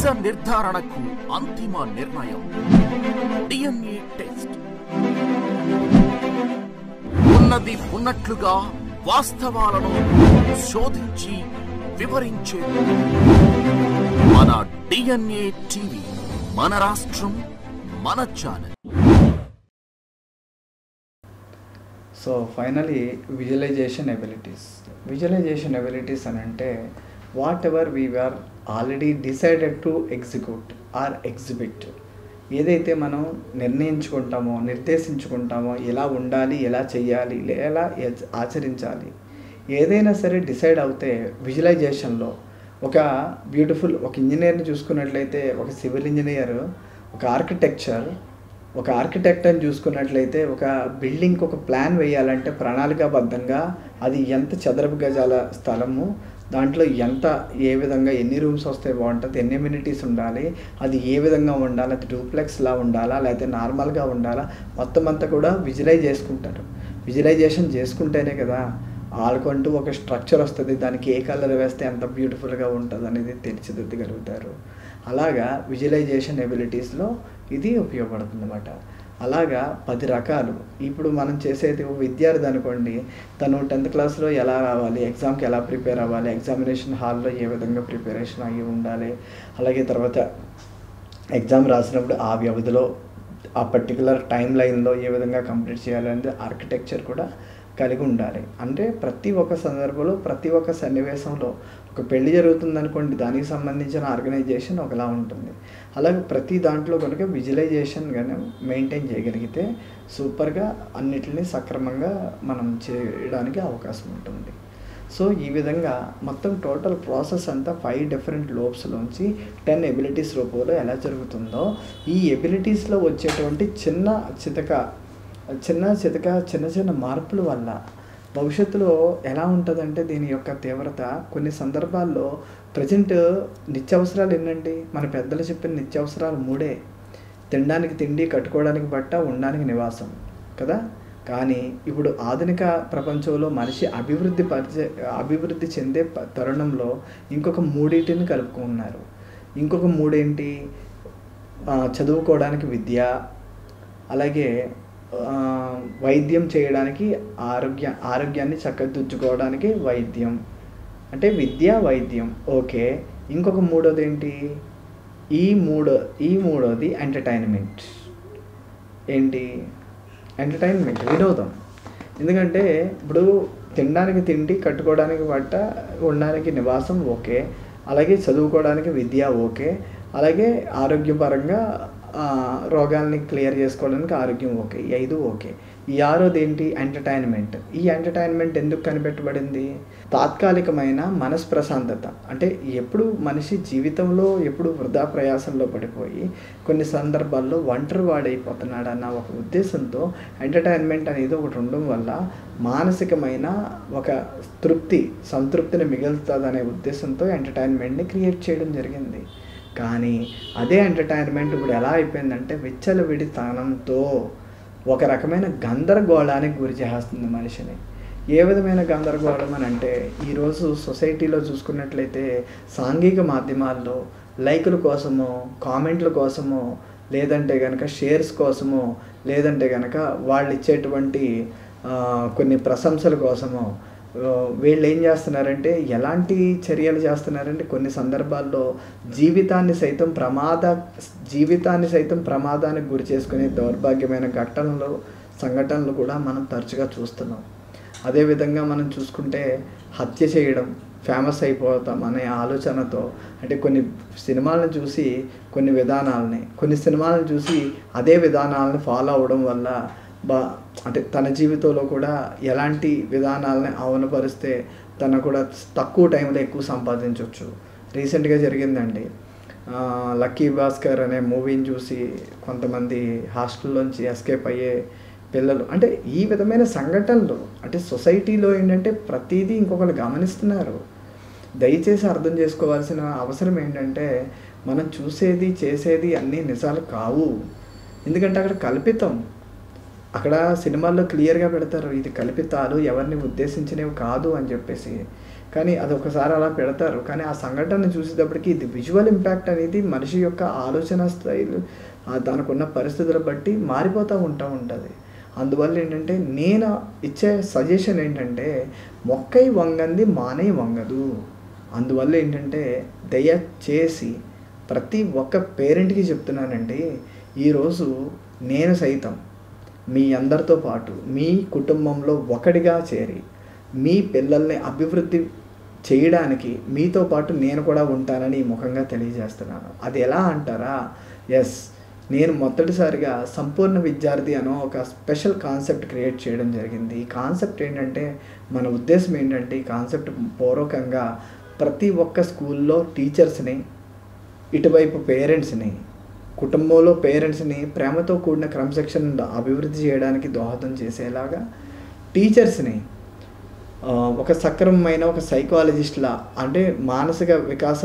నిజ నిర్ధారణకు అంతిమ నిర్ణయం డిఎన్ఏ టెస్ట్. ఉన్నది ఉన్నట్లుగా వాస్తవాలను శోధించి వివరించే మన డిఎన్ఏ టీవీ, మన రాష్ట్రం, మన channel. So finally visualization abilities అని అంటే what ever we are already decided to execute or exhibit. ఏదైతే మనం నిర్ణయించుకుంటామో, నిర్దేశించుకుంటామో, ఎలా ఉండాలి, ఎలా చేయాలి, ఎలా ఆచరించాలి, ఏదైనా సరే డిసైడ్ అవుతే విజువలైజేషన్లో ఒక ఇంజనీర్ని చూసుకున్నట్లయితే, ఒక సివిల్ ఇంజనీర్, ఒక ఆర్కిటెక్టర్ని చూసుకున్నట్లయితే, ఒక బిల్డింగ్కి ఒక ప్లాన్ వేయాలంటే ప్రణాళికాబద్ధంగా అది ఎంత చదరపు గజాల స్థలము, దాంట్లో ఏ విధంగా ఎన్ని రూమ్స్ వస్తే బాగుంటుంది, ఎన్ని ఎమ్యూనిటీస్ ఉండాలి, అది ఏ విధంగా ఉండాలి, అది డూప్లెక్స్లా ఉండాలా లేకపోతే నార్మల్గా ఉండాలా, మొత్తం అంతా కూడా విజువలైజేషన్ చేసుకుంటేనే కదా వాళ్ళకంటూ ఒక స్ట్రక్చర్ వస్తుంది. దానికి ఏ కలర్ వేస్తే ఎంత బ్యూటిఫుల్గా ఉంటుంది అనేది తీర్చిదిద్దగలుగుతారు. అలాగా విజువలైజేషన్ ఎబిలిటీస్లో ఇది ఉపయోగపడుతుంది అన్నమాట. అలాగా 10 రకాలు. ఇప్పుడు మనం చేసేది విద్యార్థి అనుకోండి, తను 10th క్లాస్లో ఎలా రావాలి, ఎగ్జామ్కి ఎలా ప్రిపేర్ అవ్వాలి, ఎగ్జామినేషన్ హాల్లో ఏ విధంగా ప్రిపరేషన్ అయ్యి ఉండాలి, అలాగే తర్వాత ఎగ్జామ్ రాసినప్పుడు ఆ వ్యవధిలో ఆ పర్టికులర్ టైం లైన్లో ఏ విధంగా కంప్లీట్ చేయాలనేది ఆర్కిటెక్చర్ కూడా కలిగి ఉండాలి. అంటే ప్రతి ఒక్క సందర్భంలో, ప్రతి ఒక్క సన్నివేశంలో, ఒక పెళ్లి జరుగుతుందనుకోండి, దానికి సంబంధించిన ఆర్గనైజేషన్ ఒకలా ఉంటుంది. అలాగే ప్రతి దాంట్లో కనుక విజువలైజేషన్ కానీ మెయింటైన్ చేయగలిగితే సూపర్గా అన్నిటిని సక్రమంగా మనం చేయడానికి అవకాశం ఉంటుంది. సో ఈ విధంగా మొత్తం టోటల్ ప్రాసెస్ అంతా 5 డిఫరెంట్ లోబ్స్లోంచి 10 ఎబిలిటీస్ రూపంలో ఎలా జరుగుతుందో, ఈ ఎబిలిటీస్లో వచ్చేటువంటి చిన్న మార్పుల వల్ల భవిష్యత్తులో ఎలా ఉంటుందంటే దీని యొక్క తీవ్రత కొన్ని సందర్భాల్లో ప్రజెంట్ నిత్యావసరాలు ఏంటండి, మన పెద్దలు చెప్పిన నిత్యావసరాలు 3: తినడానికి తిండి, కట్టుకోవడానికి బట్ట, ఉండడానికి నివాసం కదా. కానీ ఇప్పుడు ఆధునిక ప్రపంచంలో మనిషి అభివృద్ధి చెందే తరుణంలో ఇంకొక 3 కలుపుకున్నారు. ఇంకొక 3 ఏంటి? చదువుకోవడానికి విద్య, అలాగే వైద్యం చేయడానికి ఆరోగ్యాన్ని చక్కదిద్దుకోవడానికి వైద్యం, అంటే విద్య, వైద్యం. ఓకే, ఇంకొక 3వది ఏంటి? ఈ మూడోది ఎంటర్టైన్మెంట్. ఏంటి? ఎంటర్టైన్మెంట్, వినోదం. ఎందుకంటే ఇప్పుడు తినడానికి తిండి, కట్టుకోవడానికి బట్ట, ఉండడానికి నివాసం ఓకే, అలాగే చదువుకోవడానికి విద్య ఓకే, అలాగే ఆరోగ్యపరంగా రోగాల్ని క్లియర్ చేసుకోవడానికి ఆరోగ్యం ఓకే, ఈ 5 ఓకే. ఈ 6వది ఏంటి? ఎంటర్టైన్మెంట్. ఈ ఎంటర్టైన్మెంట్ ఎందుకు కనిపెట్టబడింది? తాత్కాలికమైన మనస్ప్రశాంతత. అంటే ఎప్పుడు మనిషి జీవితంలో ఎప్పుడు వృధా ప్రయాసంలో పడిపోయి కొన్ని సందర్భాల్లో ఒంటరి వాడైపోతున్నాడు అన్న ఒక ఉద్దేశంతో ఎంటర్టైన్మెంట్ అనేది ఒకటి ఉండడం వల్ల మానసికమైన ఒక సంతృప్తిని మిగులుతుందనే ఉద్దేశంతో ఎంటర్టైన్మెంట్ని క్రియేట్ చేయడం జరిగింది. కానీ అదే ఎంటర్టైన్మెంట్ ఇప్పుడు ఎలా అయిపోయిందంటే విచ్చలవిడితనంతో ఒక రకమైన గందరగోళానికి గురి చేస్తుంది మనిషిని. ఏ విధమైన గందరగోళం అని అంటే, ఈరోజు సొసైటీలో చూసుకున్నట్లయితే సాంఘిక మాధ్యమాల్లో లైకుల కోసమో, కామెంట్ల కోసమో, లేదంటే కనుక షేర్స్ కోసమో, లేదంటే కనుక వాళ్ళు ఇచ్చేటువంటి కొన్ని ప్రశంసల కోసమో వీళ్ళు ఏం చేస్తున్నారంటే, ఎలాంటి చర్యలు చేస్తున్నారంటే కొన్ని సందర్భాల్లో జీవితాన్ని సైతం ప్రమాదానికి గురి చేసుకునే దౌర్భాగ్యమైన సంఘటనలు కూడా మనం తరచుగా చూస్తున్నాం. అదేవిధంగా మనం చూసుకుంటే హత్య చేయడం, ఫేమస్ అయిపోతాం అనే ఆలోచనతో, అంటే కొన్ని సినిమాలను చూసి కొన్ని సినిమాలను చూసి అదే విధానాలను ఫాలో అవ్వడం వల్ల అంటే తన జీవితంలో కూడా ఎలాంటి విధానాలని అవనపరిస్తే తన కూడా తక్కువ టైంలో ఎక్కువ సంపాదించవచ్చు. రీసెంట్గా జరిగిందండి, లక్కీ భాస్కర్ అనే మూవీని చూసి కొంతమంది హాస్టల్లోంచి ఎస్కేప్ అయ్యే పిల్లలు, అంటే ఈ విధమైన సంఘటనలు, అంటే సొసైటీలో ఏంటంటే ప్రతిదీ ఇంకొకరు గమనిస్తున్నారు. దయచేసి అర్థం చేసుకోవాల్సిన అవసరం ఏంటంటే, మనం చూసేది చేసేది అన్నీ నిజాలు కావు. ఎందుకంటే అక్కడ కల్పితం. అక్కడ సినిమాల్లో క్లియర్గా పెడతారు, ఇది కల్పితాలు, ఎవరిని ఉద్దేశించినవి కాదు అని చెప్పేసి. కానీ అదొకసారి అలా పెడతారు. కానీ ఆ సంఘటన చూసేటప్పటికి ఇది విజువల్ ఇంపాక్ట్ అనేది మనిషి యొక్క ఆలోచన స్థాయిలు దానికున్న పరిస్థితుల బట్టి మారిపోతూ ఉంటుంది. అందువల్ల ఏంటంటే నేను ఇచ్చే సజెషన్ ఏంటంటే మొక్కై వంగంది మానై వంగదు. అందువల్ల ఏంటంటే దయచేసి ప్రతి ఒక్క పేరెంట్కి చెప్తున్నానండి, ఈరోజు నేను సైతం మీ అందరితో పాటు మీ కుటుంబంలో ఒకటిగా చేరి మీ పిల్లల్ని అభివృద్ధి చేయడానికి మీతో పాటు నేను కూడా ఉంటానని ఈ ముఖంగా తెలియజేస్తున్నాను. అది ఎలా అంటారా? ఎస్, నేను మొదటిసారిగా సంపూర్ణ విద్యార్థి అనో ఒక స్పెషల్ కాన్సెప్ట్ క్రియేట్ చేయడం జరిగింది. ఈ కాన్సెప్ట్ ఏంటంటే, మన ఉద్దేశం ఏంటంటే, ఈ కాన్సెప్ట్ పూర్వకంగా ప్రతి ఒక్క స్కూల్లో టీచర్స్ని, ఇటువైపు పేరెంట్స్ని, కుటుంబంలో పేరెంట్స్ని ప్రేమతో కూడిన క్రమశిక్షణ అభివృద్ధి చేయడానికి దోహదం చేసేలాగా టీచర్స్ని ఒక సక్రమమైన ఒక సైకాలజిస్ట్లా, అంటే మానసిక వికాస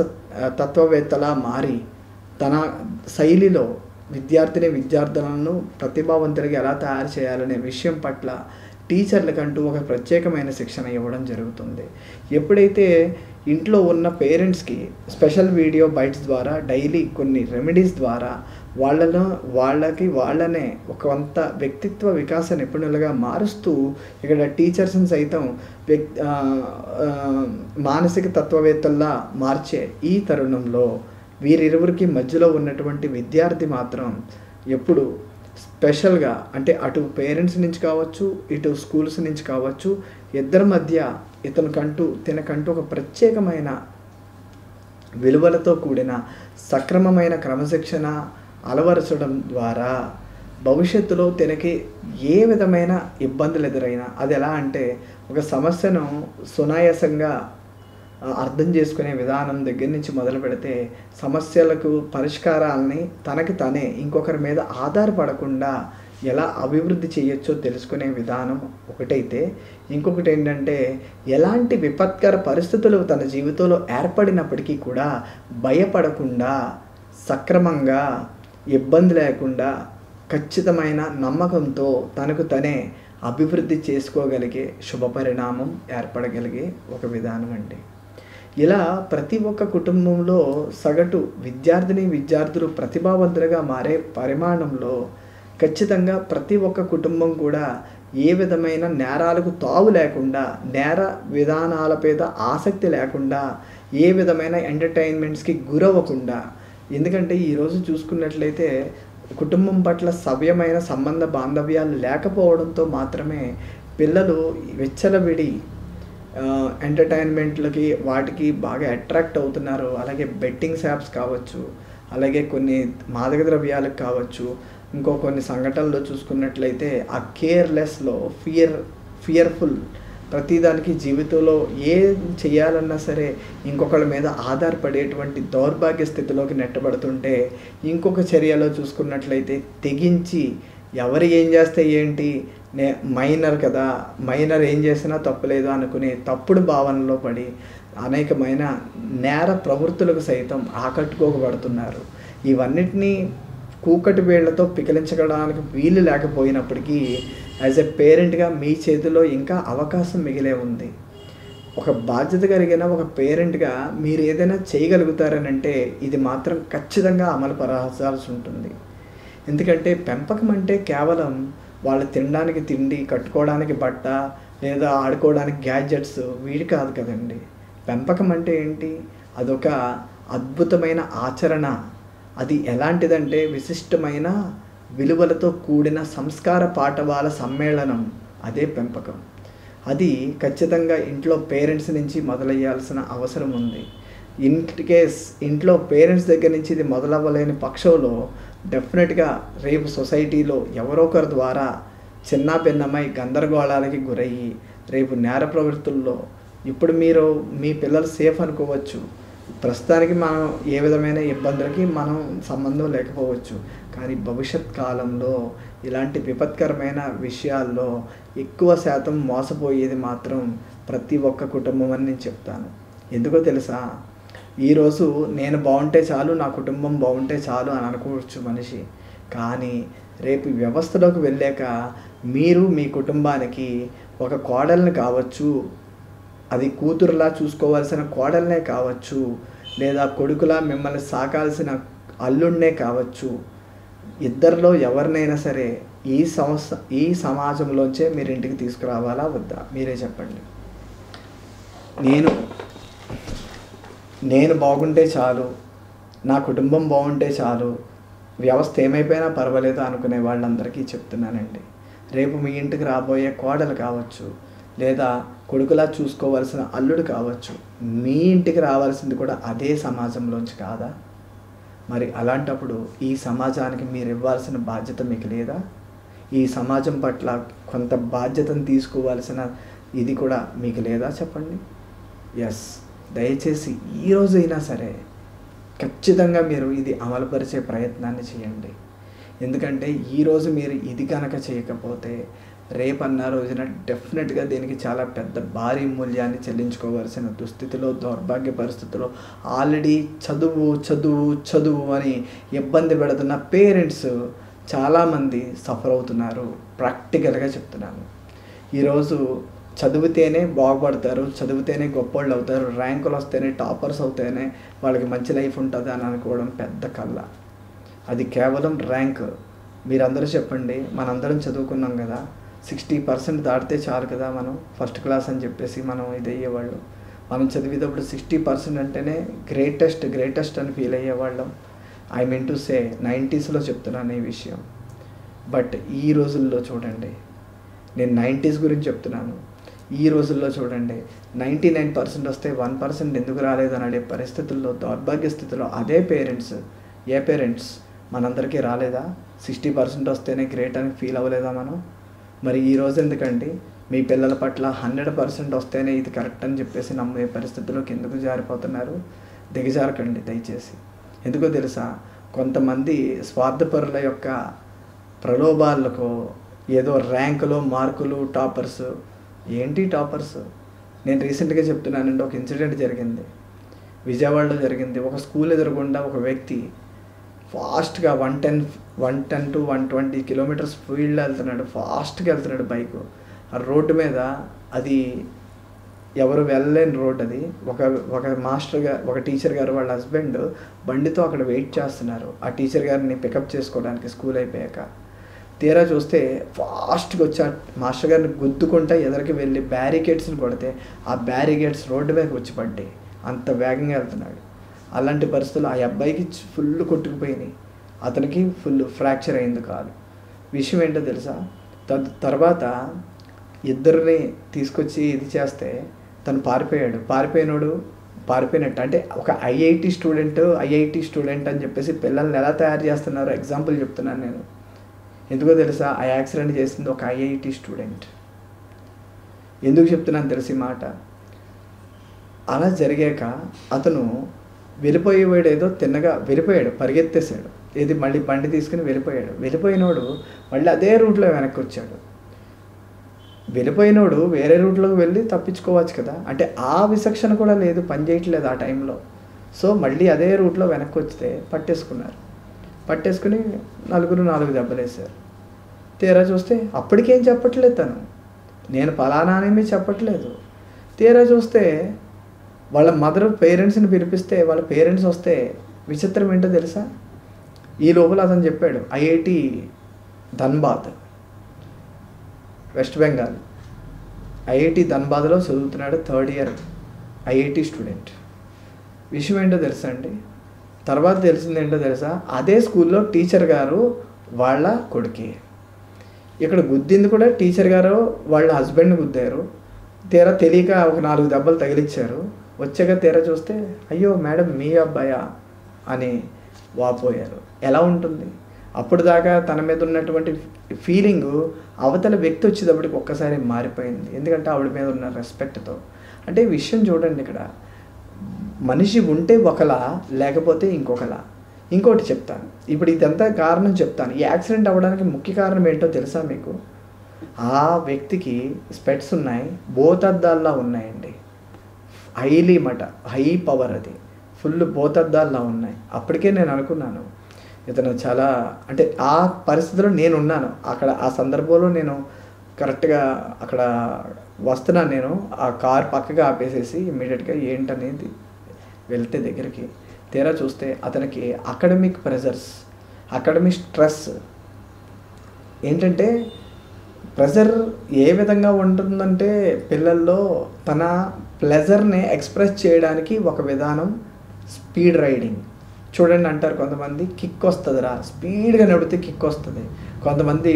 తత్వవేత్తలా మారి తన శైలిలో విద్యార్థులను ప్రతిభావంతులుగా ఎలా తయారు చేయాలనే విషయం పట్ల టీచర్లకంటూ ఒక ప్రత్యేకమైన శిక్షణ ఇవ్వడం జరుగుతుంది. ఎప్పుడైతే ఇంట్లో ఉన్న పేరెంట్స్కి స్పెషల్ వీడియో బైట్స్ ద్వారా డైలీ కొన్ని రెమెడీస్ ద్వారా వాళ్ళనే ఒక కొంత వ్యక్తిత్వ వికాస నిపుణులుగా మారుస్తూ ఇక్కడ టీచర్స్ని సైతం మానసిక తత్వవేత్తల్లా మార్చే ఈ తరుణంలో వీరిరువురికి మధ్యలో ఉన్నటువంటి విద్యార్థి మాత్రం ఎప్పుడు స్పెషల్గా, అంటే అటు పేరెంట్స్ నుంచి కావచ్చు, ఇటు స్కూల్స్ నుంచి కావచ్చు, ఇద్దరి మధ్య తినకంటూ ఒక ప్రత్యేకమైన విలువలతో కూడిన సక్రమమైన క్రమశిక్షణ అలవరచడం ద్వారా భవిష్యత్తులో తినకి ఏ విధమైన ఇబ్బందులు ఎదురైనా, అది ఎలా అంటే ఒక సమస్యను సునాయాసంగా అర్థం చేసుకునే విధానం దగ్గర నుంచి మొదలు పెడితే సమస్యలకు పరిష్కారాలని తనకి తనే ఇంకొకరి మీద ఆధారపడకుండా ఎలా అభివృద్ధి చేయొచ్చో తెలుసుకునే విధానం ఒకటైతే, ఇంకొకటి ఏంటంటే ఎలాంటి విపత్కర పరిస్థితులు తన జీవితంలో ఏర్పడినప్పటికీ కూడా భయపడకుండా సక్రమంగా ఇబ్బంది లేకుండా ఖచ్చితమైన నమ్మకంతో తనకు తనే అభివృద్ధి చేసుకోగలిగే శుభపరిణామం ఏర్పడగలిగే ఒక విధానం అండి. ఇలా ప్రతి ఒక్క కుటుంబంలో సగటు విద్యార్థులు ప్రతిభావంతులుగా మారే పరిమాణంలో ఖచ్చితంగా ప్రతి ఒక్క కుటుంబం కూడా ఏ విధమైన నేరాలకు తావు లేకుండా, నేర విధానాల మీద ఆసక్తి లేకుండా, ఏ విధమైన ఎంటర్టైన్మెంట్స్కి గురవ్వకుండా, ఎందుకంటే ఈరోజు చూసుకున్నట్లయితే కుటుంబం పట్ల సవ్యమైన సంబంధ బాంధవ్యాలు లేకపోవడంతో మాత్రమే పిల్లలు విచ్చలవిడి ఎంటర్టైన్మెంట్లకి వాటికి బాగా అట్రాక్ట్ అవుతున్నారు. అలాగే బెట్టింగ్స్ యాప్స్ కావచ్చు, అలాగే కొన్ని మాదక ద్రవ్యాలకు కావచ్చు, ఇంకో కొన్ని సంఘటనలు చూసుకున్నట్లయితే ఆ కేర్లెస్లో ఫియర్ఫుల్ ప్రతిదానికి జీవితంలో ఏం చేయాలన్నా సరే ఇంకొకళ్ళ మీద ఆధారపడేటువంటి దౌర్భాగ్య స్థితిలోకి నెట్టబడుతుంటే, ఇంకొక చర్యలో చూసుకున్నట్లయితే తెగించి ఎవరు ఏం చేస్తే ఏంటి, మైనర్ కదా, మైనర్ ఏం చేసినా తప్పులేదు అనుకునే తప్పుడు భావనలో పడి అనేకమైన నేర ప్రవృత్తులకు సైతం ఆకట్టుకోబడుతున్నారు. ఇవన్నిటినీ కూకటి వేళ్లతో పికిలించడానికి వీలు లేకపోయినప్పటికీ యాజ్ ఎ పేరెంట్గా మీ చేతిలో ఇంకా అవకాశం మిగిలే ఉంది. ఒక బాధ్యత కలిగిన ఒక పేరెంట్గా మీరు ఏదైనా చేయగలుగుతారనంటే ఇది మాత్రం ఖచ్చితంగా అమలు పరచాల్సి ఉంటుంది. ఎందుకంటే పెంపకం అంటే కేవలం వాళ్ళు తినడానికి తిండి, కట్టుకోవడానికి బట్ట, లేదా ఆడుకోవడానికి గ్యాడ్జెట్స్ వీటి కాదు కదండి. పెంపకం అంటే ఏంటి? అదొక అద్భుతమైన ఆచరణ. అది ఎలాంటిదంటే విశిష్టమైన విలువలతో కూడిన సంస్కార పాఠవాల సమ్మేళనం. అదే పెంపకం. అది ఖచ్చితంగా ఇంట్లో పేరెంట్స్ నుంచి మొదలయ్యాల్సిన అవసరం ఉంది. ఇంట్లో పేరెంట్స్ దగ్గర నుంచి ఇది మొదలవ్వలేని పక్షంలో డెఫినెట్గా రేపు సొసైటీలో ఎవరో ఒకరి ద్వారా చిన్న భిన్నమై గందరగోళాలకి గురయ్యి రేపు నేర ప్రవృత్తుల్లో ఇప్పుడు మీరు మీ పిల్లలు సేఫ్ అనుకోవచ్చు. ప్రస్తుతానికి మనం ఏ విధమైన ఇబ్బందులకి మనం సంబంధం లేకపోవచ్చు. కానీ భవిష్యత్ కాలంలో ఇలాంటి విపత్కరమైన విషయాల్లో ఎక్కువ శాతం మోసపోయేది మాత్రం ప్రతి ఒక్క కుటుంబం అని నేను చెప్తాను. ఎందుకో తెలుసా? ఈరోజు నేను బాగుంటే చాలు, నా కుటుంబం బాగుంటే చాలు అని అనుకోవచ్చు మనిషి. కానీ రేపు వ్యవస్థలోకి వెళ్ళాక మీరు మీ కుటుంబానికి ఒక కోడల్ని కావచ్చు, అది కూతురులా చూసుకోవాల్సిన కోడలనే కావచ్చు, లేదా కొడుకులా మిమ్మల్ని సాకాల్సిన అల్లుడినే కావచ్చు. ఇద్దరిలో ఎవరినైనా సరే ఈ సమాజంలోంచే మీరు ఇంటికి తీసుకురావాలా వద్దా? మీరే చెప్పండి. నేను బాగుంటే చాలు, నా కుటుంబం బాగుంటే చాలు, వ్యవస్థ ఏమైపోయినా పర్వాలేదు అనుకునే వాళ్ళందరికీ చెప్తున్నానండి. రేపు మీ ఇంటికి రాబోయే కోడలు కావచ్చు, లేదా కొడుకులా చూసుకోవాల్సిన అల్లుడు కావచ్చు, మీ ఇంటికి రావాల్సింది కూడా అదే సమాజంలోంచి కాదా? మరి అలాంటప్పుడు ఈ సమాజానికి మీరు ఇవ్వాల్సిన బాధ్యత మీకు లేదా? ఈ సమాజం పట్ల కొంత బాధ్యతను తీసుకోవాల్సిన ఇది కూడా మీకు లేదా? చెప్పండి. ఎస్, దయచేసి ఈరోజైనా సరే ఖచ్చితంగా మీరు ఇది అమలుపరిచే ప్రయత్నాన్ని చేయండి. ఎందుకంటే ఈరోజు మీరు ఇది కనుక చేయకపోతే రేపన్న రోజున డెఫినెట్గా దీనికి చాలా పెద్ద భారీ మూల్యాన్ని చెల్లించుకోవాల్సిన దుస్థితిలో, దౌర్భాగ్య పరిస్థితిలో ఆల్రెడీ చదువు అని ఇబ్బంది పెడుతున్న పేరెంట్స్ చాలామంది సఫర్ అవుతున్నారు. ప్రాక్టికల్గా చెప్తున్నాను. ఈరోజు చదివితేనే బాగుపడతారు, చదివితేనే గొప్పోళ్ళు అవుతారు, ర్యాంకులు వస్తేనే టాపర్స్ అవుతేనే వాళ్ళకి మంచి లైఫ్ ఉంటుంది అని అనుకోవడం పెద్ద కళ్ళ. అది కేవలం ర్యాంక్. మీరందరూ చెప్పండి, మనందరం చదువుకున్నాం కదా, 60% దాటితే చాలు కదా, మనం ఫస్ట్ క్లాస్ అని చెప్పేసి మనం ఇది అయ్యేవాళ్ళం. మనం చదివేటప్పుడు 60% అంటేనే గ్రేటెస్ట్ అని ఫీల్ అయ్యేవాళ్ళం. ఐ మీన్ టు సే 90sలో చెప్తున్నాను ఈ విషయం. బట్ ఈ రోజుల్లో చూడండి, నేను 90s గురించి చెప్తున్నాను. ఈ రోజుల్లో చూడండి, 99% వస్తే 1% ఎందుకు రాలేదని అనే పరిస్థితుల్లో, దౌర్భాగ్య స్థితిలో అదే పేరెంట్స్ మనందరికీ రాలేదా? 60% వస్తేనే గ్రేట్ అని ఫీల్ అవ్వలేదా మనం? మరి ఈరోజు ఎందుకండి మీ పిల్లల పట్ల 100% వస్తేనే ఇది కరెక్ట్ అని చెప్పేసి నమ్మే పరిస్థితుల్లోకి ఎందుకు జారిపోతున్నారు? దిగజారకండి దయచేసి. ఎందుకో తెలుసా, కొంతమంది స్వార్థపరుల యొక్క ప్రలోభాలకు ఏదో ర్యాంకులు, మార్కులు, టాపర్స్. ఏంటి టాపర్స్? నేను రీసెంట్గా చెప్తున్నానండి, ఒక ఇన్సిడెంట్ జరిగింది, విజయవాడలో జరిగింది. ఒక స్కూల్ ఎదురుగుండా ఒక వ్యక్తి ఫాస్ట్గా 110 to 120 కిలోమీటర్స్ స్పీడ్లో వెళ్తున్నాడు, ఫాస్ట్గా వెళ్తున్నాడు బైక్. ఆ రోడ్డు మీద, అది ఎవరు వెళ్ళలేని రోడ్, అది ఒక టీచర్ గారు వాళ్ళ హస్బెండ్ బండితో అక్కడ వెయిట్ చేస్తున్నారు ఆ టీచర్ గారిని పికప్ చేసుకోవడానికి స్కూల్ అయిపోయాక. తీరా చూస్తే ఫాస్ట్గా వచ్చి ఆ మాస్టర్ గారిని గుద్దుకుంటా ఎదరికి వెళ్ళి బ్యారికేడ్స్ని కొడితే ఆ బ్యారికేడ్స్ రోడ్డు మీద వచ్చి పడ్డాయి. అంత వేగంగా వెళ్తున్నాడు. అలాంటి పరిస్థితుల్లో ఆ అబ్బాయికి ఫుల్ కొట్టుకుపోయినాయి, అతనికి ఫుల్ ఫ్రాక్చర్ అయింది కాలు. విషయం ఏంటో తెలుసా, తర్వాత ఇద్దరిని తీసుకొచ్చి ఇది చేస్తే తను పారిపోయినట్టు. అంటే ఒక ఐఐటి స్టూడెంట్ అని చెప్పేసి పిల్లల్ని ఎలా తయారు చేస్తున్నారో ఎగ్జాంపుల్ చెప్తున్నాను నేను. ఎందుకో తెలుసా, ఆ యాక్సిడెంట్ చేసింది ఒక ఐఐటి స్టూడెంట్. ఎందుకు చెప్తున్నాను తెలిసి మాట, అలా జరిగాక అతను వెళ్ళిపోయేవాడు, ఏదో తిన్నగా వెళ్ళిపోయాడు, పరిగెత్తేసాడు, మళ్ళీ బండి తీసుకుని వెళ్ళిపోయినోడు మళ్ళీ అదే రూట్లో వెనక్కి వచ్చాడు. వెళ్ళిపోయినోడు వేరే రూట్లోకి వెళ్ళి తప్పించుకోవచ్చు కదా, అంటే ఆ విచక్షణ కూడా లేదు, పని చేయట్లేదు ఆ టైంలో. సో మళ్ళీ అదే రూట్లో వెనక్కి వస్తే పట్టేసుకుని 4 దెబ్బలేశారు. తీరా చూస్తే అప్పటికేం చెప్పట్లేదు తను, నేను పలానా అనేమి చెప్పట్లేదు. తీరా చూస్తే వాళ్ళ పేరెంట్స్ని పిలిపిస్తే వాళ్ళ పేరెంట్స్ వస్తే విచిత్రం ఏంటో తెలుసా, ఈ లోపల అతను చెప్పాడు ఐఐటి ధన్బాద్, వెస్ట్ బెంగాల్ ఐఐటి ధన్బాద్లో చదువుతున్నాడు, 3rd year ఐఐటి స్టూడెంట్. విషయం ఏంటో తెలుసా అండి, తర్వాత తెలిసింది ఏంటో తెలుసా, అదే స్కూల్లో టీచర్ గారు వాళ్ళ కొడుకే. ఇక్కడ గుద్దింది కూడా టీచర్ గారు వాళ్ళ హస్బెండ్ని గుద్దారు. తీరా తెలియక ఒక 4 దెబ్బలు తగిలిచ్చారు. వచ్చాక తీరా చూస్తే అయ్యో మేడం మీ అబ్బాయా అని వాపోయారు. ఎలా ఉంటుంది? అప్పుడు దాకా తన మీద ఉన్నటువంటి ఫీలింగు అవతల వ్యక్తి వచ్చేటప్పటికి ఒక్కసారి మారిపోయింది. ఎందుకంటే ఆవిడ మీద ఉన్న రెస్పెక్ట్తో. అంటే విషయం చూడండి, ఇక్కడ మనిషి ఉంటే ఒకలా, లేకపోతే ఇంకొకలా. ఇంకోటి చెప్తాను, ఇప్పుడు ఇదంతా కారణం చెప్తాను. ఈ యాక్సిడెంట్ అవ్వడానికి ముఖ్య కారణం ఏంటో తెలుసా మీకు? ఆ వ్యక్తికి స్పెట్స్ ఉన్నాయి, బోతద్దాల్లా ఉన్నాయండి, హై పవర్, అది ఫుల్ బోతద్దాల్లా ఉన్నాయి. అప్పటికే నేను అనుకున్నాను ఇతను చాలా, అంటే ఆ పరిస్థితిలో నేను ఉన్నాను అక్కడ, ఆ సందర్భంలో నేను కరెక్ట్గా అక్కడ వస్తున్నాను నేను, ఆ కార్ పక్కగా ఆపేసేసి ఇమ్మీడియట్గా ఏంటనేది వెళ్తే దగ్గరికి తీరా చూస్తే అతనికి అకాడమిక్ ప్రెజర్స్, అకాడమిక్ స్ట్రెస్ ఏంటంటే ప్రెజర్ ఏ విధంగా ఉంటుందంటే పిల్లల్లో తన ప్లెజర్ని ఎక్స్ప్రెస్ చేయడానికి ఒక విధానం స్పీడ్ రైడింగ్. చూడండి అంటారు కొంతమంది, కిక్ వస్తుందిరా, స్పీడ్గా నడిపితే కిక్ వస్తుంది. కొంతమంది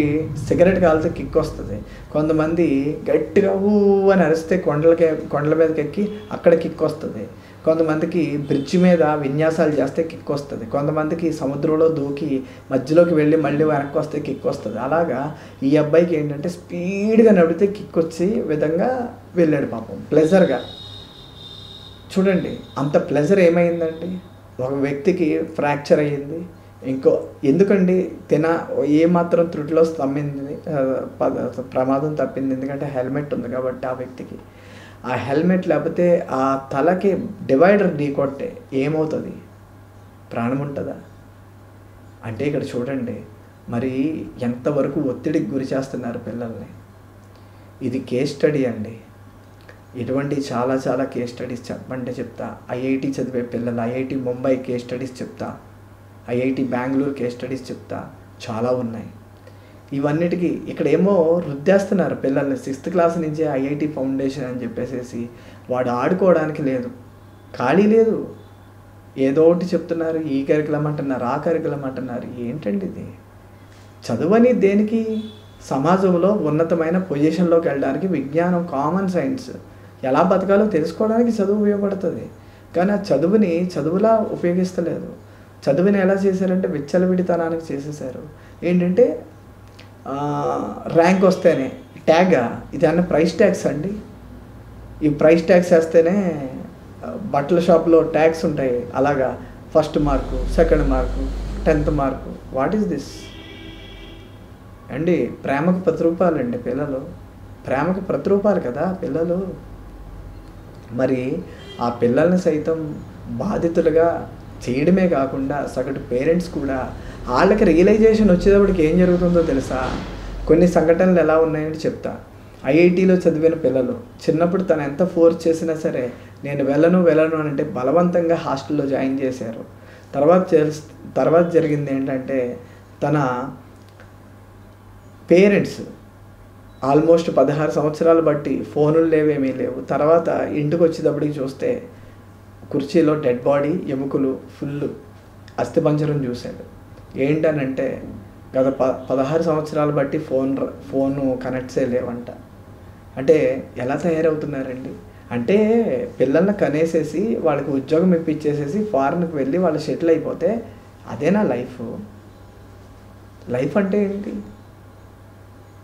సిగరెట్ కాలితే కిక్ వస్తుంది. కొంతమంది గట్టిగా ఊ అని అరిస్తే కొండల మీదకి ఎక్కి అక్కడ కిక్ వస్తుంది. కొంతమందికి బ్రిడ్జ్ మీద విన్యాసాలు చేస్తే కిక్ వస్తుంది. కొంతమందికి సముద్రంలో దూకి మధ్యలోకి వెళ్ళి మళ్ళీ వెనక్కి వస్తే కిక్ వస్తుంది. అలాగా ఈ అబ్బాయికి ఏంటంటే స్పీడ్గా నడిపితే కిక్ వచ్చి విధంగా వెళ్ళాడు పాపం ప్లెజర్గా. చూడండి అంత ప్లెజర్ ఏమైందండి, ఒక వ్యక్తికి ఫ్రాక్చర్ అయ్యింది. ఎందుకండి ఏమాత్రం త్రుటిలో ప్రమాదం తప్పింది, ఎందుకంటే హెల్మెట్ ఉంది కాబట్టి ఆ వ్యక్తికి. ఆ హెల్మెట్ లేకపోతే ఆ తలకి డివైడర్ ఢీకొట్టే ఏమవుతుంది, ప్రాణం ఉంటుందా? అంటే ఇక్కడ చూడండి మరి ఎంతవరకు ఒత్తిడికి గురి చేస్తున్నారు పిల్లల్ని. ఇది కేస్ స్టడీ అండి. ఇటువంటి చాలా చాలా కేస్ స్టడీస్ చెప్పంటే చెప్తా. ఐఐటి చదివే పిల్లలు, ఐఐటి ముంబై కేస్ స్టడీస్ చెప్తా, ఐఐటి బెంగళూరు కేస్ స్టడీస్ చెప్తా, చాలా ఉన్నాయి. ఇవన్నిటికీ ఇక్కడ ఏమో రుద్దేస్తున్నారు పిల్లల్ని. 6th క్లాస్ నుంచే ఐఐటి ఫౌండేషన్ అని చెప్పేసి వాడు ఆడుకోవడానికి లేదు, ఖాళీ లేదు, ఏదో ఒకటి చెప్తున్నారు. ఈ కరికులం అంటున్నారు, ఆ కరికులం అంటున్నారు. ఏంటండి ఇది? చదువని దేనికి? సమాజంలో ఉన్నతమైన పొజిషన్లోకి వెళ్ళడానికి, విజ్ఞానం, కామన్ సైన్స్ ఎలా బతకాలో తెలుసుకోవడానికి చదువు ఉపయోగపడుతుంది. కానీ ఆ చదువుని చదువులా ఉపయోగిస్తలేదు. చదువుని ఎలా చేశారంటే విచ్చలవిడితనానికి చేసేసారు. ఏంటంటే ర్యాంక్ వస్తేనే ట్యాగా, ఇది అన్న ప్రైస్ ట్యాక్స్ అండి. ఈ ప్రైస్ ట్యాక్స్ వేస్తేనే బట్టల షాప్లో ట్యాక్స్ ఉంటాయి, అలాగా 1st mark, 2nd mark, 10th mark. What is this అండి? ప్రేమకు ప్రతిరూపాలు అండి పిల్లలు, ప్రేమకు ప్రతిరూపాలు కదా పిల్లలు. మరి ఆ పిల్లల్ని సైతం బాధితులుగా చేయడమే కాకుండా సగటు పేరెంట్స్ కూడా వాళ్ళకి రియలైజేషన్ వచ్చేటప్పటికి ఏం జరుగుతుందో తెలుసా? కొన్ని సంఘటనలు ఎలా ఉన్నాయని చెప్తా. ఐఐటీలో చదివిన పిల్లలు చిన్నప్పుడు తను ఎంత ఫోర్స్ చేసినా సరే నేను వెళ్ళను అని అంటే బలవంతంగా హాస్టల్లో జాయిన్ చేశారు. తర్వాత జరిగింది ఏంటంటే తన పేరెంట్స్ ఆల్మోస్ట్ 16 సంవత్సరాలు బట్టి ఫోనులు లేవేమీ లేవు. తర్వాత ఇంటికి వచ్చేటప్పటికి చూస్తే కుర్చీలో డెడ్ బాడీ, ఎముకలు ఫుల్ అస్థిపంజరం చూశాడు. ఏంటనంటే గత 16 సంవత్సరాలు బట్టి ఫోను కనెక్ట్సే లేవంట. అంటే ఎలా తయారవుతున్నారండి? అంటే పిల్లల్ని కనేసేసి వాళ్ళకి ఉద్యోగం ఇప్పించేసేసి ఫారెన్కి వెళ్ళి వాళ్ళు సెటిల్ అయిపోతే అదేనా లైఫ్? లైఫ్ అంటే ఏంటి?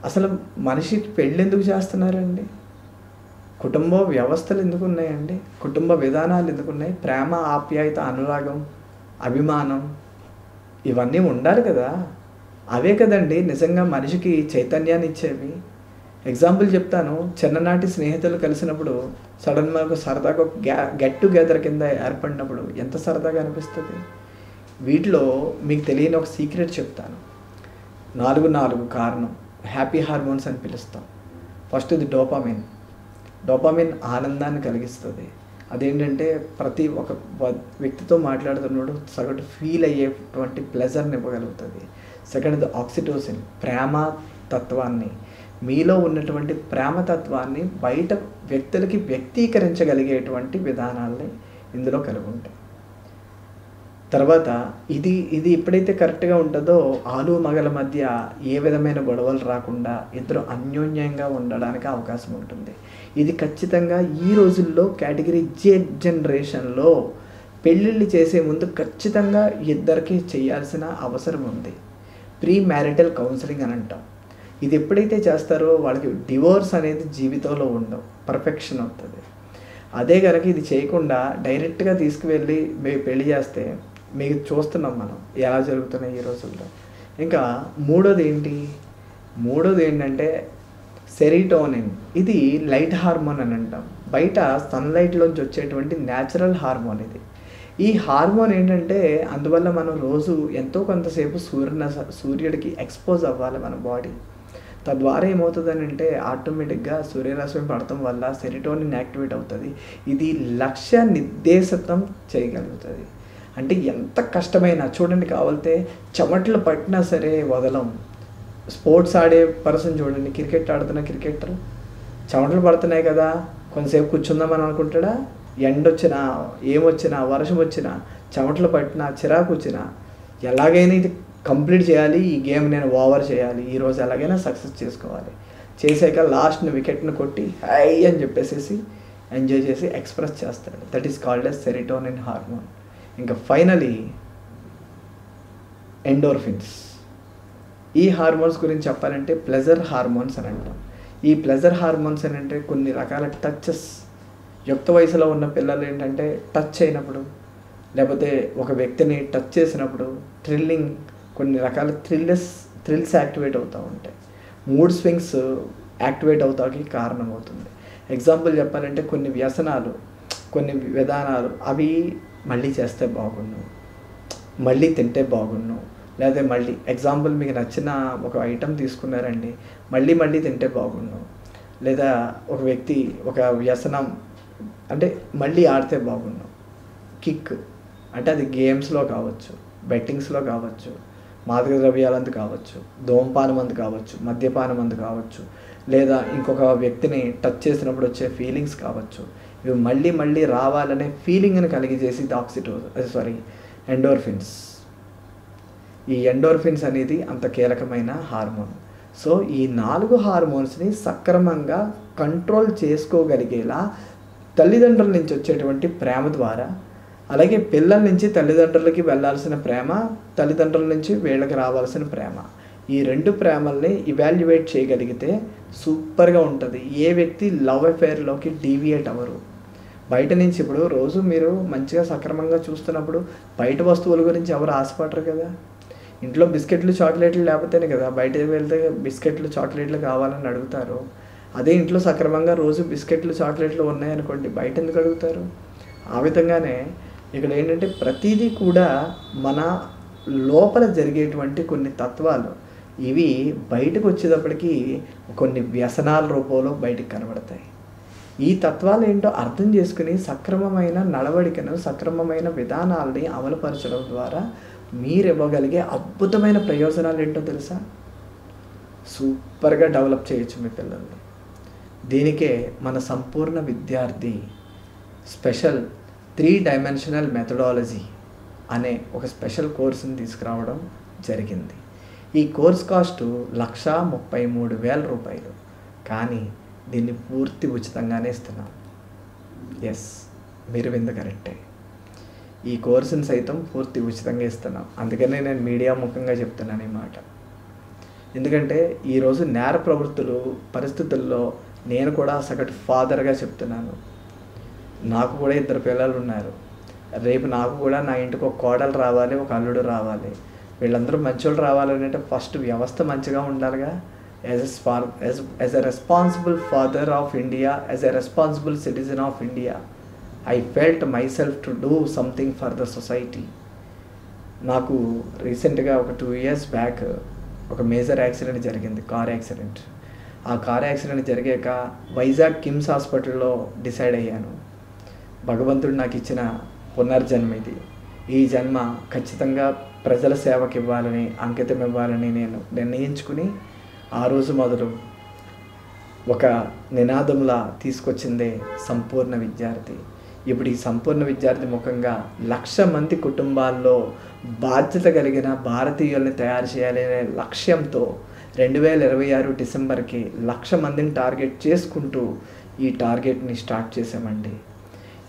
అసలు మనిషికి పెళ్ళి ఎందుకు చేస్తున్నారండి? కుటుంబ వ్యవస్థలు ఎందుకు ఉన్నాయండి? కుటుంబ విధానాలు ఎందుకు ఉన్నాయి? ప్రేమ, ఆప్యాయత, అనురాగం, అభిమానం ఇవన్నీ ఉండాలి కదా. అవే కదండి నిజంగా మనిషికి చైతన్యాన్ని ఇచ్చేవి. ఎగ్జాంపుల్ చెప్తాను. చిన్ననాటి స్నేహితులు కలిసినప్పుడు సడన్గా ఒక సరదాగా ఒక గెట్ టుగెదర్ కింద ఏర్పడినప్పుడు ఎంత సరదాగా అనిపిస్తుంది. వీటిలో మీకు తెలియని ఒక సీక్రెట్ చెప్తాను. 4 కారణం హ్యాపీ హార్మోన్స్ అని పిలుస్తాం. ఫస్ట్ ఇది డోపామిన్ ఆనందాన్ని కలిగిస్తుంది. అదేంటంటే ప్రతి ఒక వ్యక్తితో మాట్లాడుతున్నప్పుడు సగటు ఫీల్ అయ్యేటువంటి ప్లెజర్ని ఇవ్వగలుగుతుంది. సెకండ్ ఆక్సిటోసిన్, ప్రేమ తత్వాన్ని, మీలో ఉన్నటువంటి ప్రేమతత్వాన్ని బయట వ్యక్తులకి వ్యక్తీకరించగలిగేటువంటి విధానాల్ని ఇందులో కలిగి ఉంటాయి. తర్వాత ఇది ఎప్పుడైతే కరెక్ట్గా ఉంటుందో ఆలు మగల మధ్య ఏ విధమైన గొడవలు రాకుండా ఇద్దరు అన్యోన్యంగా ఉండడానికి అవకాశం ఉంటుంది. ఇది ఖచ్చితంగా ఈ రోజుల్లో కేటగిరీ జెడ్ జనరేషన్లో పెళ్ళిళ్ళు చేసే ముందు ఖచ్చితంగా ఇద్దరికి చేయాల్సిన అవసరం ఉంది. ప్రీ మ్యారిటల్ కౌన్సిలింగ్ అని అంటాం. ఇది ఎప్పుడైతే చేస్తారో వాళ్ళకి డివోర్స్ అనేది జీవితంలో ఉండవు, పర్ఫెక్షన్ అవుతుంది. అదే కనుక ఇది చేయకుండా డైరెక్ట్గా తీసుకువెళ్ళి పెళ్లి చేస్తే మీకు చూస్తున్నాం మనం ఎలా జరుగుతున్నాయి ఈ రోజుల్లో. ఇంకా మూడోది ఏంటంటే సెరిటోనిన్. ఇది లైట్ హార్మోన్ అని అంటాం. బయట సన్లైట్లోంచి వచ్చేటువంటి న్యాచురల్ హార్మోన్ ఇది. ఈ హార్మోన్ ఏంటంటే అందువల్ల మనం రోజు ఎంతో కొంతసేపు సూర్యుడికి ఎక్స్పోజ్ అవ్వాలి మన బాడీ. తద్వారా ఏమవుతుందని అంటే ఆటోమేటిక్గా సూర్యరశ్మి పడటం వల్ల సెరిటోనిన్ యాక్టివేట్ అవుతుంది. ఇది లక్ష్య నిర్దేశితం చేయగలుగుతుంది. అంటే ఎంత కష్టమైనా చూడండి, కావాలితే చెమటలు పట్టినా సరే వదలం. స్పోర్ట్స్ ఆడే పర్సన్ చూడండి, క్రికెట్ ఆడుతున్న క్రికెటర్ చెమటలు పడుతున్నాయి కదా కొంతసేపు కూర్చుందామని అనుకుంటాడా? ఎండ వచ్చినా ఏమొచ్చినా వర్షం వచ్చినా చెమటలు పట్టినా చిరాకు వచ్చినా ఎలాగైనా ఇది కంప్లీట్ చేయాలి, ఈ గేమ్ నేను ఓవర్ చేయాలి, ఈరోజు ఎలాగైనా సక్సెస్ చేసుకోవాలి, చేసాక లాస్ట్ని వికెట్ని కొట్టి హై అని చెప్పేసి ఎంజాయ్ చేసి ఎక్స్ప్రెస్ చేస్తాడు. That is called as serotonin hormone. ఇంకా ఫైనలీ ఎండోర్ఫిన్స్. ఈ హార్మోన్స్ గురించి చెప్పాలంటే ప్లెజర్ హార్మోన్స్ అని అంటాం. ఈ ప్లెజర్ హార్మోన్స్ అని అంటే కొన్ని రకాల టచెస్, యుక్త వయసులో ఉన్న పిల్లలు ఏంటంటే టచ్ అయినప్పుడు లేకపోతే ఒక వ్యక్తిని టచ్ చేసినప్పుడు థ్రిల్లింగ్, కొన్ని రకాల థ్రిల్స్ యాక్టివేట్ అవుతూ ఉంటాయి. మూడ్ స్వింగ్స్ యాక్టివేట్ అవుతాకి కారణమవుతుంది. ఎగ్జాంపుల్ చెప్పాలంటే కొన్ని వ్యసనాలు, కొన్ని విధానాలు అవి మళ్ళీ చేస్తే బాగుండు, మళ్ళీ తింటే బాగుండు, లేదా మళ్ళీ ఎగ్జాంపుల్ మీకు నచ్చిన ఒక ఐటెం తీసుకున్నారండి, మళ్ళీ తింటే బాగుండు, లేదా ఒక వ్యక్తి ఒక వ్యసనం అంటే మళ్ళీ ఆడితే బాగుండు, కిక్ అంటే అది గేమ్స్లో కావచ్చు, బెట్టింగ్స్లో కావచ్చు, మాదక ద్రవ్యాలందు కావచ్చు, ధూమపానం అందు కావచ్చు, మద్యపానం అందు కావచ్చు, లేదా ఇంకొక వ్యక్తిని టచ్ చేసినప్పుడు వచ్చే ఫీలింగ్స్ కావచ్చు. ఇవి మళ్ళీ రావాలనే ఫీలింగ్ని కలిగజేసి ఎండోర్ఫిన్స్. ఈ ఎండోర్ఫిన్స్ అనేది అంత కీలకమైన హార్మోన్. సో ఈ 4 హార్మోన్స్ని సక్రమంగా కంట్రోల్ చేసుకోగలిగేలా తల్లిదండ్రుల నుంచి వచ్చేటువంటి ప్రేమ ద్వారా, అలాగే పిల్లల నుంచి తల్లిదండ్రులకి వెళ్ళాల్సిన ప్రేమ, తల్లిదండ్రుల నుంచి వీళ్ళకి రావాల్సిన ప్రేమ, ఈ 2 ప్రేమల్ని ఇవాల్యుయేట్ చేయగలిగితే సూపర్గా ఉంటుంది. ఏ వ్యక్తి లవ్ అఫేర్లోకి డీవియేట్ అవ్వరు. బయట నుంచి ఇప్పుడు రోజు మీరు మంచిగా సక్రమంగా చూస్తున్నప్పుడు బయట వస్తువుల గురించి ఎవరు ఆశపడరు కదా. ఇంట్లో బిస్కెట్లు చాక్లెట్లు లేకపోతేనే కదా బయటకు వెళ్తే బిస్కెట్లు చాక్లెట్లు కావాలని అడుగుతారు. అదే ఇంట్లో సక్రమంగా రోజు బిస్కెట్లు చాక్లెట్లు ఉన్నాయనుకోండి, బయట ఎందుకు అడుగుతారు? ఆ విధంగానే ఇక్కడ ఏంటంటే ప్రతిదీ కూడా మన లోపల జరిగేటువంటి కొన్ని తత్వాలు ఇవి బయటకు వచ్చేటప్పటికి కొన్ని వ్యసనాల రూపంలో బయటకు కనబడతాయి. ఈ తత్వాలు ఏంటో అర్థం చేసుకుని సక్రమమైన నడవడికను, సక్రమమైన విధానాలని అమలుపరచడం ద్వారా మీరు ఇవ్వగలిగే అద్భుతమైన ప్రయోజనాలు ఏంటో తెలుసా? సూపర్గా డెవలప్ చేయొచ్చు మీ పిల్లల్ని. దీనికే మన సంపూర్ణ విద్యార్థి స్పెషల్ 3 డైమెన్షనల్ మెథడాలజీ అనే ఒక స్పెషల్ కోర్సుని తీసుకురావడం జరిగింది. ఈ కోర్స్ కాస్ట్ 1,33,000 రూపాయలు. కానీ దీన్ని పూర్తి ఉచితంగానే ఇస్తున్నాం. ఎస్, మీరు వింద కరెక్టే. ఈ కోర్సుని సైతం పూర్తి ఉచితంగా ఇస్తున్నాం. అందుకనే నేను మీడియా ముఖంగా చెప్తున్నాను ఈ మాట. ఎందుకంటే ఈరోజు నేర ప్రవృత్తులు పరిస్థితుల్లో నేను కూడా సగటు ఫాదర్గా చెప్తున్నాను. నాకు కూడా 2 పిల్లలు ఉన్నారు. రేపు నాకు కూడా నా ఇంటికి ఒక కోడలు రావాలి, ఒక అల్లుడు రావాలి. వీళ్ళందరూ మంచోళ్ళు రావాలని అంటే ఫస్ట్ వ్యవస్థ మంచిగా ఉండాలిగా. As a responsible father of India, as a responsible citizen of India, I felt my self to do something for the society. నాకు రీసెంట్గా ఒక 2 years బ్యాక్ ఒక మేజర్ యాక్సిడెంట్ జరిగింది, కార్ యాక్సిడెంట్. ఆ కార్ యాక్సిడెంట్ జరిగాక వైజాగ్ కిమ్స్ హాస్పిటల్లో డిసైడ్ అయ్యాను, భగవంతుడు నాకు ఇచ్చిన పునర్జన్మ ఇది. ఈ జన్మ ఖచ్చితంగా ప్రజల సేవకి ఇవ్వాలని, అంకితం ఇవ్వాలని నేను నిర్ణయించుకుని ఆ రోజు మొదలు ఒక నినాదంలా తీసుకొచ్చిందే సంపూర్ణ విద్యార్థి. ఇప్పుడు ఈ సంపూర్ణ విద్యార్థి ముఖంగా 1,00,000 మంది కుటుంబాల్లో బాధ్యత కలిగిన భారతీయుల్ని తయారు చేయాలనే లక్ష్యంతో 2026 డిసెంబర్కి 1,00,000 మందిని టార్గెట్ చేసుకుంటూ ఈ టార్గెట్ని స్టార్ట్ చేసామండి.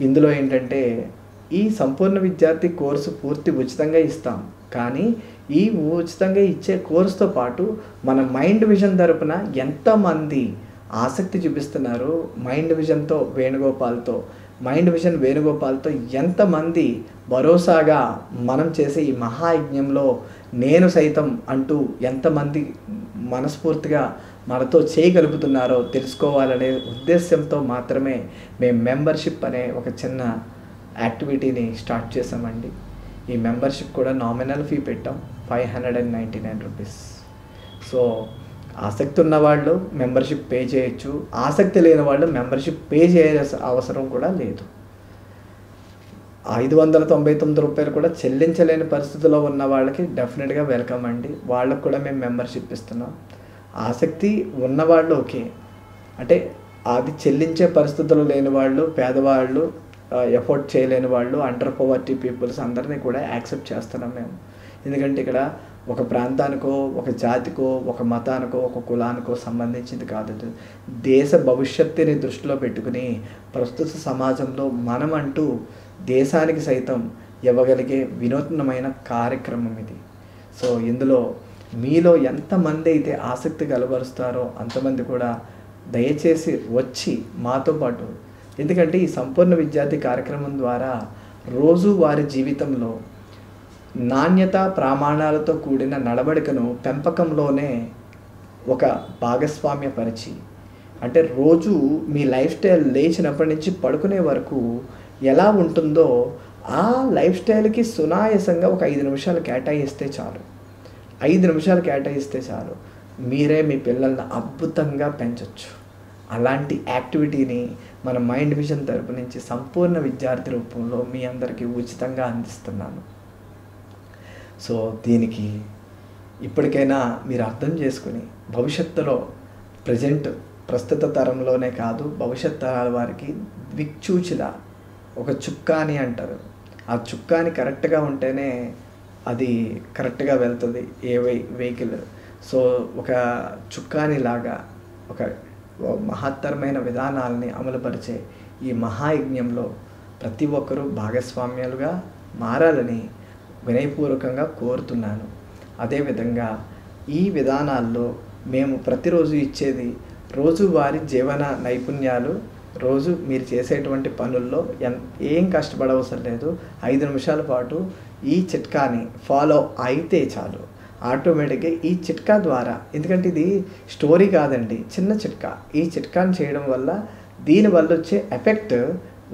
ఇందులో ఏంటంటే ఈ సంపూర్ణ విద్యార్థి కోర్సు పూర్తి ఉచితంగా ఇస్తాం. కానీ ఈ ఉచితంగా ఇచ్చే కోర్సుతో పాటు మన మైండ్ విజన్ తరపున ఎంతమంది ఆసక్తి చూపిస్తున్నారు, మైండ్ విజన్తో వేణుగోపాల్తో ఎంతమంది భరోసాగా మనం చేసే ఈ మహాయజ్ఞంలో నేను సైతం అంటూ ఎంతమంది మనస్ఫూర్తిగా మనతో చేయగలుగుతున్నారో తెలుసుకోవాలనే ఉద్దేశంతో మాత్రమే మేము మెంబర్షిప్ అనే ఒక చిన్న యాక్టివిటీని స్టార్ట్ చేసామండి. ఈ మెంబర్షిప్ కూడా నామినల్ ఫీ పెట్టాం, 599 రూపీస్. సో ఆసక్తి ఉన్నవాళ్ళు మెంబర్షిప్ పే చేయొచ్చు, ఆసక్తి లేని వాళ్ళు మెంబర్షిప్ పే చేయాల్సిన అవసరం కూడా లేదు. 599 రూపాయలు కూడా చెల్లించలేని పరిస్థితిలో ఉన్న వాళ్ళకి డెఫినెట్గా వెల్కమ్ అండి. వాళ్ళకు కూడా మేము మెంబర్షిప్ ఇస్తున్నాం. ఆసక్తి ఉన్నవాళ్ళు ఓకే, అంటే అది చెల్లించే పరిస్థితులు లేని వాళ్ళు, పేదవాళ్ళు, ఎఫోర్డ్ చేయలేని వాళ్ళు, అండర్ పవర్టీ పీపుల్స్ అందరినీ కూడా యాక్సెప్ట్ చేస్తున్నాం మేము. ఎందుకంటే ఇక్కడ ఒక ప్రాంతానికో, ఒక జాతికో, ఒక మతానికో, ఒక కులానికో సంబంధించింది కాదు. దేశ భవిష్యత్తుని దృష్టిలో పెట్టుకుని ప్రస్తుత సమాజంలో మనమంటూ దేశానికి సైతం ఇవ్వగలిగే వినూత్నమైన కార్యక్రమం ఇది. సో ఇందులో మీలో ఎంతమంది అయితే ఆసక్తి కలబరుస్తారో అంతమంది కూడా దయచేసి వచ్చి మాతో పాటు, ఎందుకంటే ఈ సంపూర్ణ విద్యార్థి కార్యక్రమం ద్వారా రోజు వారి జీవితంలో నాణ్యత ప్రమాణాలతో కూడిన నడవడికను పెంపకంలోనే ఒక భాగస్వామ్యపరిచి, అంటే రోజు మీ లైఫ్ స్టైల్ లేచినప్పటి నుంచి పడుకునే వరకు ఎలా ఉంటుందో ఆ లైఫ్ స్టైల్కి సునాయాసంగా ఒక 5 నిమిషాలు కేటాయిస్తే చాలు. 5 నిమిషాలు కేటాయిస్తే చాలు, మీరే మీ పిల్లల్ని అద్భుతంగా పెంచవచ్చు. అలాంటి యాక్టివిటీని మన మైండ్ విజన్ తరపు నుంచి సంపూర్ణ విద్యార్థి రూపంలో మీ అందరికీ ఉచితంగా అందిస్తున్నాను. సో దీనికి ఇప్పటికైనా మీరు అర్థం చేసుకుని భవిష్యత్తులో ప్రస్తుత తరంలోనే కాదు, భవిష్యత్ తరాల వారికి దిక్చూచిలా ఒక చుక్కాని అంటారు. ఆ చుక్కాని కరెక్ట్గా ఉంటేనే అది కరెక్ట్గా వెళ్తుంది ఏ వెహికల్. సో ఒక చుక్కాని లాగా ఒక మహత్తరమైన విధానాలని అమలుపరిచే ఈ మహాయజ్ఞంలో ప్రతి ఒక్కరూ భాగస్వామ్యాలుగా మారాలని వినయపూర్వకంగా కోరుతున్నాను. అదేవిధంగా ఈ విధానాల్లో మేము ప్రతిరోజు ఇచ్చేది రోజువారీ జీవన నైపుణ్యాలు. రోజు మీరు చేసేటువంటి పనుల్లో ఏం కష్టపడవసరం లేదు. 5 నిమిషాల పాటు ఈ చిట్కాని ఫాలో అయితే చాలు, ఆటోమేటిక్గా ఈ చిట్కా ద్వారా, ఎందుకంటే ఇది స్టోరీ కాదండి, చిన్న చిట్కా. ఈ చిట్కాని చేయడం వల్ల దీనివల్ల వచ్చే ఎఫెక్ట్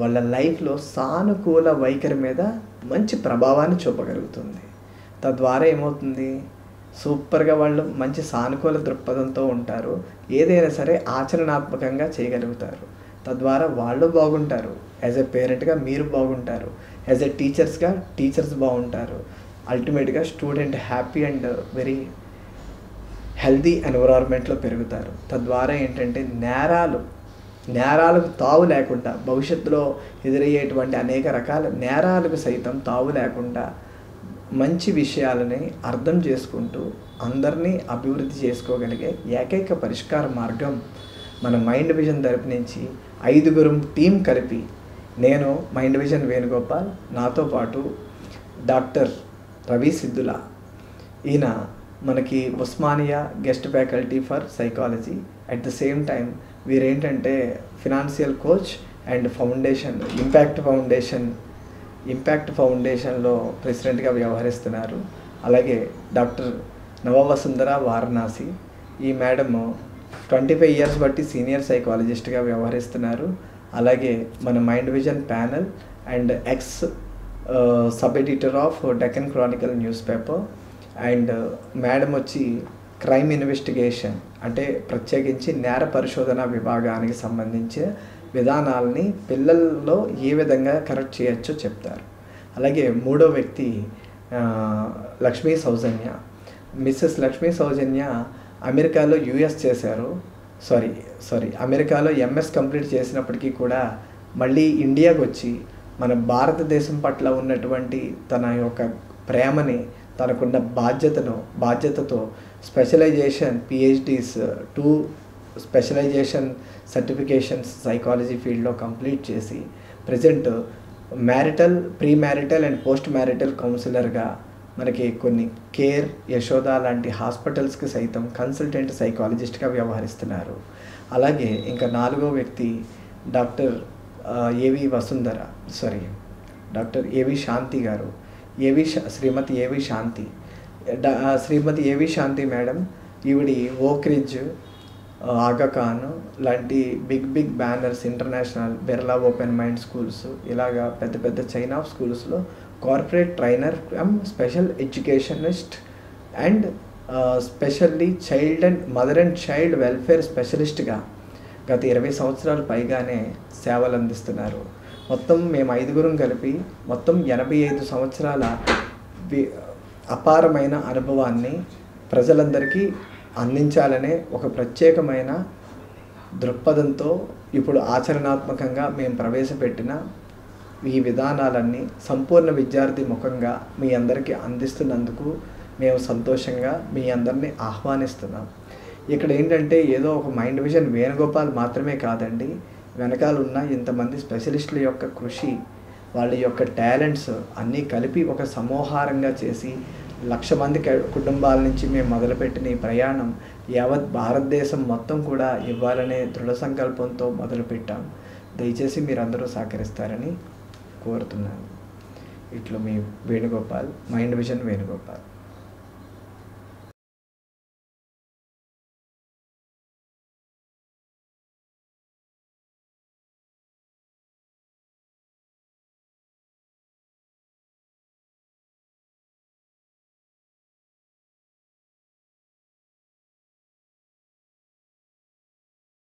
వాళ్ళ లైఫ్లో సానుకూల వైఖరి మీద మంచి ప్రభావాన్ని చూపగలుగుతుంది. తద్వారా ఏమవుతుంది, సూపర్గా వాళ్ళు మంచి సానుకూల దృక్పథంతో ఉంటారు. ఏదైనా సరే ఆచరణాత్మకంగా చేయగలుగుతారు. తద్వారా వాళ్ళు బాగుంటారు, యాజ్ ఎ పేరెంట్గా మీరు బాగుంటారు, యాజ్ ఎ టీచర్స్గా టీచర్స్ బాగుంటారు. అల్టిమేట్గా student happy and very healthy ఎన్విరాన్మెంట్లో పెరుగుతారు. తద్వారా ఏంటంటే నేరాలకు తావు లేకుండా, భవిష్యత్తులో ఎదురయ్యేటువంటి అనేక రకాల నేరాలకు సైతం తావు లేకుండా మంచి విషయాలని అర్థం చేసుకుంటూ అందరినీ అభివృద్ధి చేసుకోగలిగే ఏకైక పరిష్కార మార్గం మన మైండ్ విజన్ తరపు నుంచి 5 టీం కలిపి, నేను మైండ్ విజన్ వేణుగోపాల్, నాతో పాటు డాక్టర్ రవి సిద్ధుల, ఈయన మనకి Osmania guest faculty for psychology. At the same time వీరేంటంటే financial coach and foundation impact ఫౌండేషన్లో ప్రెసిడెంట్గా వ్యవహరిస్తున్నారు. అలాగే డాక్టర్ నవవసుంధర వారణాసి, ఈ మేడము 25 ఇయర్స్ బట్టి సీనియర్ సైకాలజిస్ట్గా వ్యవహరిస్తున్నారు. అలాగే మన mind vision panel and ex sub editor of Deccan Chronicle newspaper. And madam వచ్చి క్రైమ్ ఇన్వెస్టిగేషన్, అంటే ప్రత్యేకించి నేర పరిశోధన విభాగానికి సంబంధించిన విధానాలని పిల్లల్లో ఏ విధంగా కరెక్ట్ చేయొచ్చో చెప్తారు. అలాగే మూడో వ్యక్తి లక్ష్మీ సౌజన్య, మిస్సెస్ లక్ష్మీ సౌజన్య అమెరికాలో యూఎస్ చేశారు, అమెరికాలో ఎంఎస్ కంప్లీట్ చేసినప్పటికీ కూడా మళ్ళీ ఇండియాకి వచ్చి మన భారతదేశం పట్ల ఉన్నటువంటి తన యొక్క ప్రేమని, తనకున్న బాధ్యతతో specialisation PhDs 2 specialisation certifications psychology ఫీల్డ్లో కంప్లీట్ చేసి present pre marital and post marital కౌన్సిలర్గా మనకి కొన్ని కేర్, యశోద లాంటి హాస్పిటల్స్కి సైతం కన్సల్టెంట్ సైకాలజిస్ట్గా వ్యవహరిస్తున్నారు. అలాగే ఇంకా 4వ వ్యక్తి డాక్టర్ డాక్టర్ ఏవి శాంతి గారు, శ్రీమతి ఏవి శాంతి మేడం. ఈవిడి ఓక్రిడ్జ్, ఆగాఖాన్ లాంటి big banners, international Birla open mind schools, ఇలాగా పెద్ద చైన్ ఆఫ్ స్కూల్స్లో corporate trainer special educationist and specially mother and child welfare స్పెషలిస్ట్గా గత 20 సంవత్సరాలు పైగానే సేవలు అందిస్తున్నారు. మొత్తం మేము 5గురం కలిపి మొత్తం 85 సంవత్సరాల అపారమైన అనుభవాన్ని ప్రజలందరికీ అందించాలనే ఒక ప్రత్యేకమైన దృక్పథంతో ఇప్పుడు ఆచరణాత్మకంగా మేము ప్రవేశపెట్టిన ఈ విధానాలన్నీ సంపూర్ణ విద్యార్థి ముఖంగా మీ అందరికీ అందిస్తున్నందుకు మేము సంతోషంగా మీ అందరినీ ఆహ్వానిస్తున్నాం. ఇక్కడ ఏంటంటే ఏదో ఒక మైండ్ విజన్ వేణుగోపాల్ మాత్రమే కాదండి, వెనకాల ఉన్న ఇంతమంది స్పెషలిస్టుల యొక్క కృషి, వాళ్ళ యొక్క టాలెంట్స్ అన్నీ కలిపి ఒక సమూహారంగా చేసి 1,00,000 మంది కుటుంబాల నుంచి మేము మొదలుపెట్టిన ఈ ప్రయాణం యావత్ భారతదేశం మొత్తం కూడా ఇవ్వాలనే దృఢ సంకల్పంతో మొదలుపెట్టాం. దయచేసి మీరందరూ సహకరిస్తారని కోరుతున్నాను. ఇట్లు మీ వేణుగోపాల్, మైండ్ విజన్ వేణుగోపాల్.